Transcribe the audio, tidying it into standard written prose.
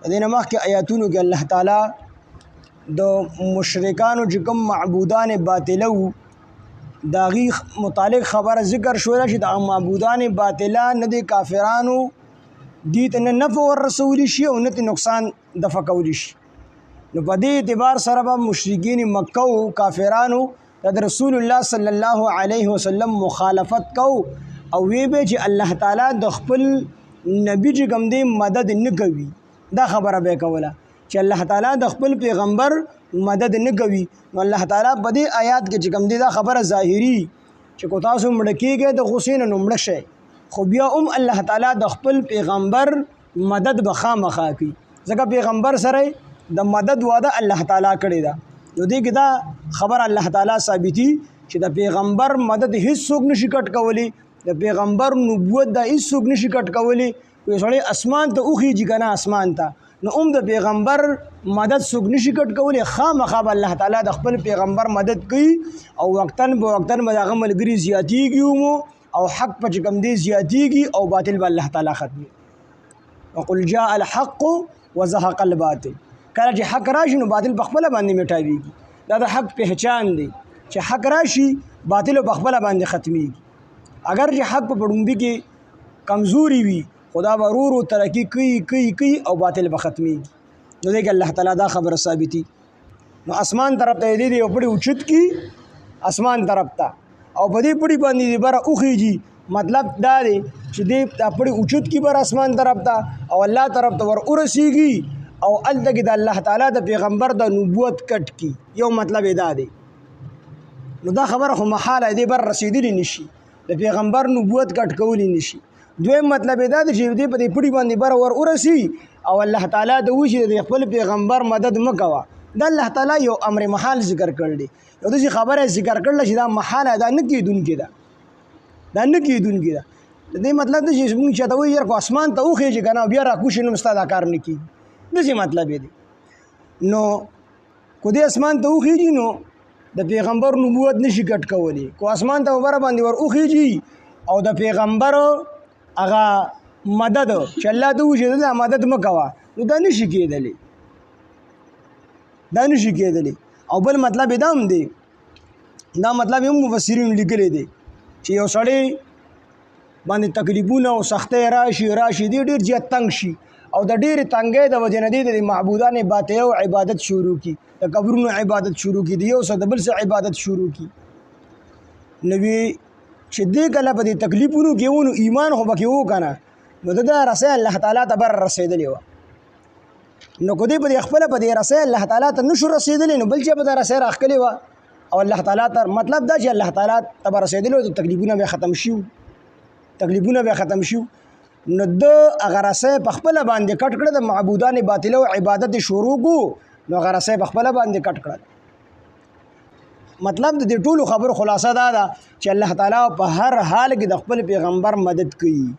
دې نه مخکې آیاتونو کې الله تعالی د مشرکانو چې کوم معبودان باطله وو د هغې متعلق خبره ذکر شوله چې د معبودان باطله نه د کافرانو دې ته نه نفع وررسولی شي او نه ته نقصان دفع کولی شي. نو په دې اعتبار سره به مشرکین مکه او کافرانو د رسول الله صلی الله علیه وسلم مخالفت کو او وی به چې الله تعالی د خپل نبی چې کوم دی مدد نه کوي. دا خبره به کوله چې الله تعالی د خپل پیغمبر مدد نه کوي. نو الله تعالی په دې آیات کې چې کوم دی دا خبره ظاهري چې کو تاسو مړ کېږئ د غسین نه مړ شئ، خو بیا الله تعالی د خپل پیغمبر مدد به خامخا کوي ځکه پیغمبر سره د مدد وعده الله تعالی کړی ده. نو دې کې دا خبر الله تعالی ثابتي چې د پیغمبر مدد هیڅ څوک نشي کټ کولی، د پیغمبر نبوت د هیڅ څوک نشي کټ کولی. وی سړی اسمان ته اوخیږي کنه اسمان ته، نو د پیغمبر مدد څوک نشي کټ کولی. خامخا به الله تعالی د خپل پیغمبر مدد کوي او وقتاً به وقتاً به هغه ملګري زیاتیږي او حق په چې کوم دی زیاتیږي او باطل به الله تعالی ختمي. وقل جاء الحق وزهق الباطل. کله چې حق راشي نو باطل په خپله باندې میټاویږي. دا د حق پہچان دی چې حق راشي باطل په خپله باندې ختمیږي. اگر چې حق په پړومبي کې کمزوري وي خدا به ورو ورو ترقي کوي او باطل به ختمیږي. نو دی کې الله تعالی دا خبره ثابتي. نو اسمان طرف ته دی یو پړی اوچت کی اسمان طرف ته او په دې پړی باندې دی بره اوخیږي. مطلب دا دی چې دی دا پړی اوچت کی بر اسمان طرف ته او الله طرف ته ور ورسیږي او الته کې د الله تعالی د پیغمبر د نبوت کټ کی. یو مطلب دا دی. نو دا خبره خو محاله دی بر رسیدلی نشي، د پیغمبر نبوت کټ کولی نشي. دویم مطلب دا دی چې دی په دې پړی باندې بر ور ورسی او الله تعالی د وشي د خپل پیغمبر مدد مکوه. دا الله تعالی یو امر محال ذکر کړل دی. یو داسې خبره ذکر کړل چې دا محاله دا نه کیدونکې ده، دا نه کیدونکې ده. د دې مطلب دا چې موږ چاته وایو یار کو اسمان ته وخیږي کنه بیا راکوشي نو ستا دا کار نه کیږي، داسې مطلب دی. نو کو دې اسمان ته وخیږي نو د پیغمبر نبوت نشي کټ کولی. کو اسمان ته وبره باندې ور وخیږي او د پیغمبر هغه مدد چې الله ته وشي دا مدد مکوه، نو دا نشي کېدلی، دا نشي کېدلی. او بل مطلب دا هم دی، دا مطلب هم مفسرین لیکلی دی چې یو سړی باندې تکلیفونه او سختۍ راشي دی ډېر زیات تنګ شي او د ډېرې تنګۍ د وجې نه دی د معبودان باطله او عبادت شروع کی، د قبرونو عبادت شروع کی، د یو څه د بل څه عبادت شروع کی. نو چې دې کله په دې تکلیفونو کې و نو ایمان خو پکې و که نه، نو د ده رسۍ الله تعالی ته بر رسېدلې وه. نو که دې په دې خپله په دې رسۍ الله تعالی ته نشو رسېدلی نو بل چا به دا رسۍ راښکلې وه او الله تعالی ته مطلب دا چې الله تعالی ته به رسېدلی وه، تکلیفونه به ختم شي، تکلیفونه به ختم شي. نو د هغه رسۍ په خپله باندې کټ کړه، د معبودان باطله او عبادت شروع کو نو هغه رسۍ په خپله باندې کټ کړه. مطلب د دې ټولو خبرو خلاصه دا ده چې الله تعالی په هر حال کې د خپل پیغمبر مدد کوي.